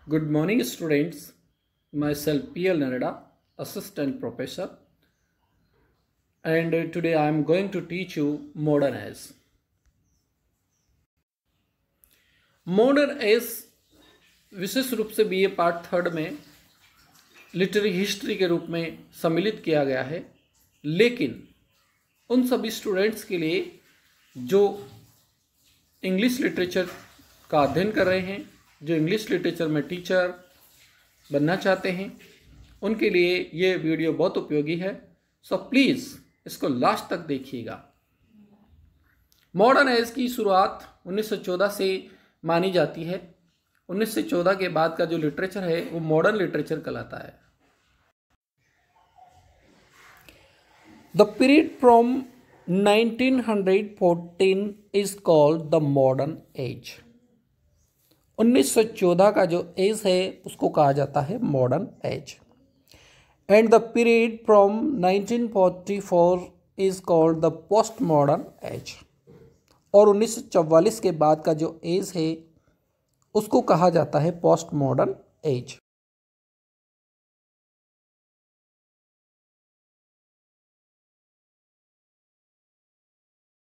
Good morning, students. Myself P.L. Narada, Assistant Professor, and today I am going to teach you Modern As. Modern As विशेष रूप से BA part third में literary history के रूप में सम्मिलित किया गया है, लेकिन उन सभी स्टूडेंट्स के लिए जो इंग्लिश लिटरेचर का अध्ययन कर रहे हैं, जो इंग्लिश लिटरेचर में टीचर बनना चाहते हैं, उनके लिए ये वीडियो बहुत उपयोगी है। सो प्लीज़ इसको लास्ट तक देखिएगा। मॉडर्न एज की शुरुआत 1914 से मानी जाती है। 1914 के बाद का जो लिटरेचर है वो मॉडर्न लिटरेचर कहलाता है। The period from 1914 is called the modern as. 1914 का जो एज है उसको कहा जाता है modern age. And the period from 1944 is called the post modern age. और 1944 के बाद का जो एज है उसको कहा जाता है पोस्ट मॉडर्न एज।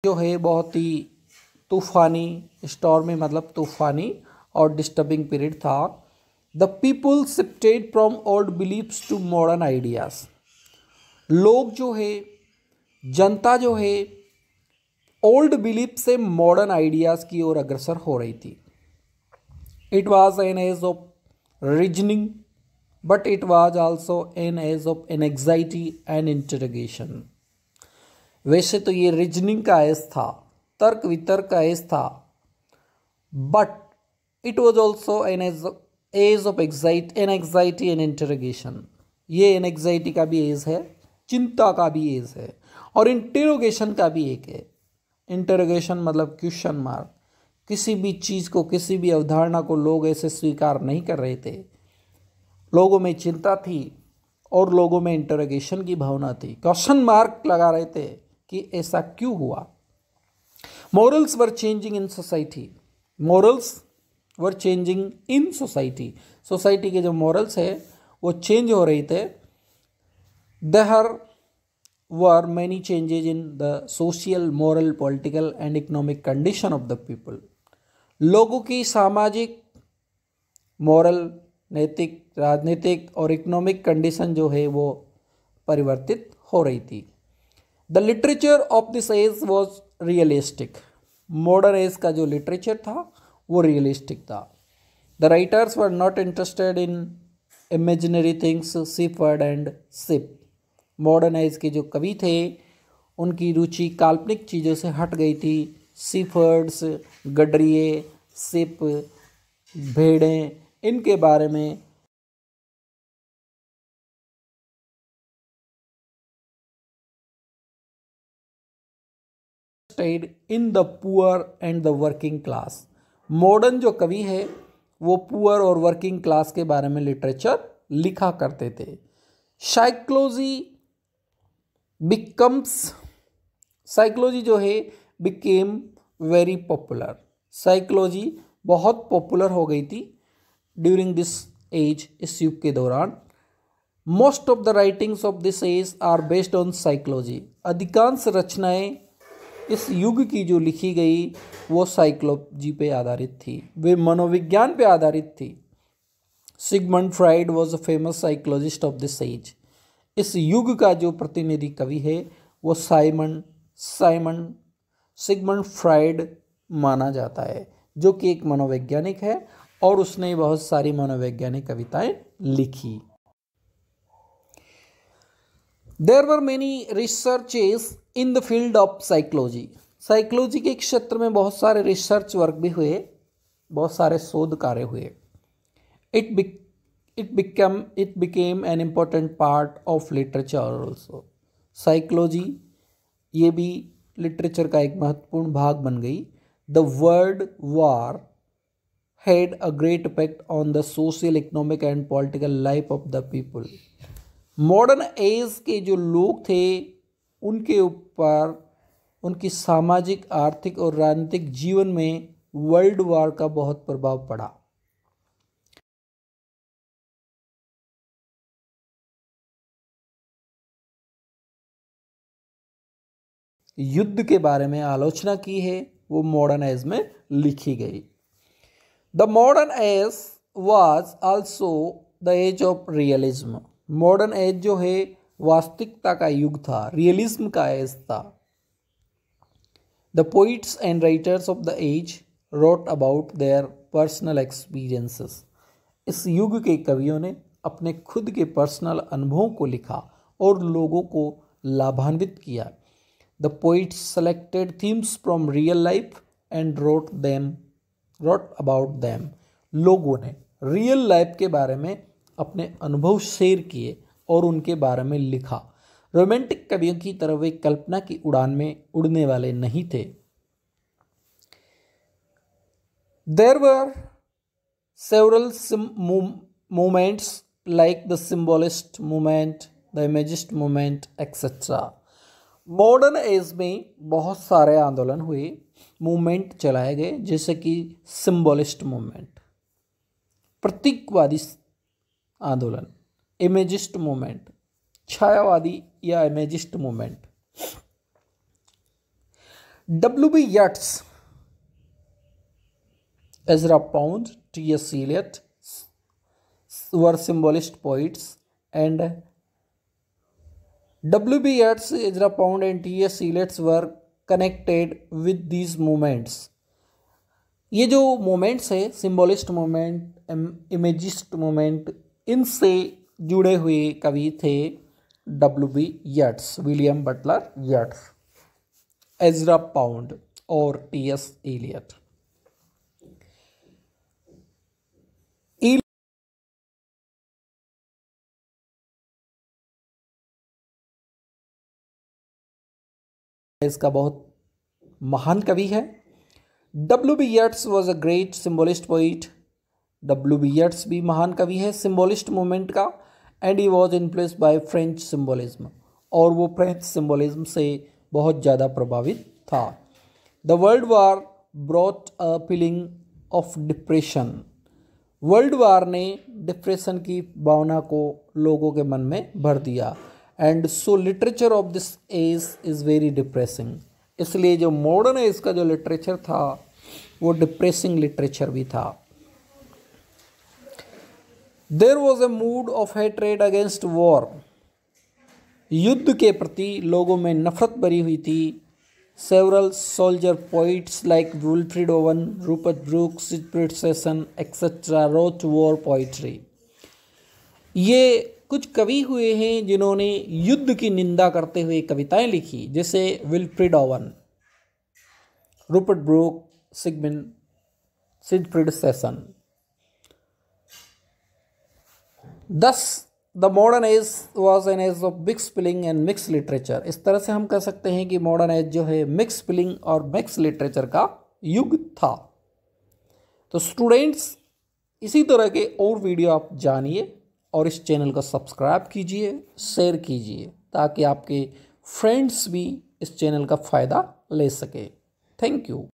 जो है बहुत ही तूफानी, स्टॉर्मी मतलब तूफानी और डिस्टर्बिंग पीरियड था। The people shifted from old beliefs to modern ideas. लोग जो है, जनता जो है, ओल्ड बिलीफ से मॉडर्न आइडियाज की ओर अग्रसर हो रही थी। It was an age of reasoning, but it was also an age of anxiety and interrogation. वैसे तो ये रीजनिंग का एज था, तर्क वितर्क का एज था, but it was also an age of anxiety and interrogation. ये एंग्जाइटी का भी एज है, चिंता का भी एज है, और इंटरोगेशन का भी एक है। इंटरोगेशन मतलब क्वेश्चन मार्क। किसी भी चीज़ को, किसी भी अवधारणा को लोग ऐसे स्वीकार नहीं कर रहे थे। लोगों में चिंता थी और लोगों में इंटरोगेशन की भावना थी। क्वेश्चन मार्क लगा रहे थे कि ऐसा क्यों हुआ। Morals were changing in society. Morals were changing in society. Society के जो मॉरल्स है वो चेंज हो रहे थे। There were many changes in the social, moral, political and economic condition of the people. लोगों की सामाजिक, मॉरल, नैतिक, राजनीतिक और इकोनॉमिक कंडीशन जो है वो परिवर्तित हो रही थी। The literature of this age was realistic. Modern age का जो लिटरेचर था वो रियलिस्टिक था। The writers were not interested in imaginary things, ciphered and sip. Modern age के जो कवि थे उनकी रुचि काल्पनिक चीज़ों से हट गई थी। सिफर्ड्स, गडरिए, सिप, भेड़ें, इनके बारे में stayed in the poor and the working class. Modern जो कवि है वो पुअर और वर्किंग क्लास के बारे में लिटरेचर लिखा करते थे। साइकोलॉजी जो है बिकेम वेरी पॉपुलर। साइकोलॉजी बहुत पॉपुलर हो गई थी ड्यूरिंग दिस एज, इस युग के दौरान। Most of the writings of this age are based on psychology. अधिकांश रचनाएं इस युग की जो लिखी गई वो साइकोलॉजी पे आधारित थी, वे मनोविज्ञान पे आधारित थी। Sigmund Freud was a famous psychologist of this age. इस युग का जो प्रतिनिधि कवि है वो सिगमंड फ्राइड माना जाता है, जो कि एक मनोवैज्ञानिक है और उसने बहुत सारी मनोवैज्ञानिक कविताएं लिखी। There were many researches in the field of psychology. Psychology के क्षेत्र में बहुत सारे रिसर्च वर्क भी हुए, बहुत सारे शोध कार्य हुए। It became an important part of literature also. Psychology ये भी लिटरेचर का एक महत्वपूर्ण भाग बन गई। The world war had a great effect on the social, economic and political life of the people. Modern age के जो लोग थे उनके ऊपर, उनकी सामाजिक, आर्थिक और राजनीतिक जीवन में वर्ल्ड वार का बहुत प्रभाव पड़ा। युद्ध के बारे में आलोचना की है वो मॉडर्न एज में लिखी गई। The modern age was also the age of realism. Modern age जो है वास्तविकता का युग था, रियलिज्म का एज था। The poets and writers of the age wrote about their personal experiences. इस युग के कवियों ने अपने खुद के पर्सनल अनुभवों को लिखा और लोगों को लाभान्वित किया। The poets selected themes from real life and wrote about them. लोगों ने रियल लाइफ के बारे में अपने अनुभव शेयर किए और उनके बारे में लिखा। रोमांटिक कवियों की तरह वे कल्पना की उड़ान में उड़ने वाले नहीं थे। There were several movements like the symbolist movement, the imagist movement, etc. Modern age में बहुत सारे आंदोलन हुए, मूवमेंट चलाए गए, जैसे कि सिंबलिस्ट मूवमेंट, प्रतीकवादी आंदोलन, इमेजिस्ट मूवमेंट, छायावादी या imagist movement. W.B. Yeats, Ezra Pound, T.S. Eliot were symbolist poets, and W.B. Yeats, Ezra Pound and T.S. Eliot were connected with these movements. ये जो मोमेंट्स है, सिंबलिस्ट मूवमेंट, इमेजिस्ट मूवमेंट, इनसे जुड़े हुए कवि थे W.B. Yeats, William Butler Yeats, Ezra Pound और T.S. Eliot। इसका बहुत महान कवि है। W.B. Yeats was a great symbolist poet. W.B. Yeats भी महान कवि है सिम्बोलिस्ट मूवमेंट का, and he was influenced by French symbolism, और वो फ्रेंच सिम्बोलिज्म से बहुत ज़्यादा प्रभावित था। The world war brought a feeling of depression. World war ने डिप्रेशन की भावना को लोगों के मन में भर दिया, and so literature of this age is very depressing. इसलिए जो मॉडर्न एज का जो लिटरेचर था वो डिप्रेसिंग लिटरेचर भी था। There was a mood of hatred against war. युद्ध के प्रति लोगों में नफरत भरी हुई थी। Several soldier poets like Wilfred Owen, Rupert Brooks, Siegfried Sassoon etcetera wrote war poetry. ये कुछ कवि हुए हैं जिन्होंने युद्ध की निंदा करते हुए कविताएं लिखी, जैसे Wilfred Owen, Rupert Brooke, Siegfried Sassoon. Thus, the modern age was an age of mixed spelling and mixed literature। इस तरह से हम कह सकते हैं कि मॉडर्न एज जो है मिक्स स्पेलिंग और मिक्स लिटरेचर का युग था। तो स्टूडेंट्स, इसी तरह के और वीडियो आप जानिए और इस चैनल को सब्सक्राइब कीजिए, शेयर कीजिए, ताकि आपके फ्रेंड्स भी इस चैनल का फ़ायदा ले सके। Thank you.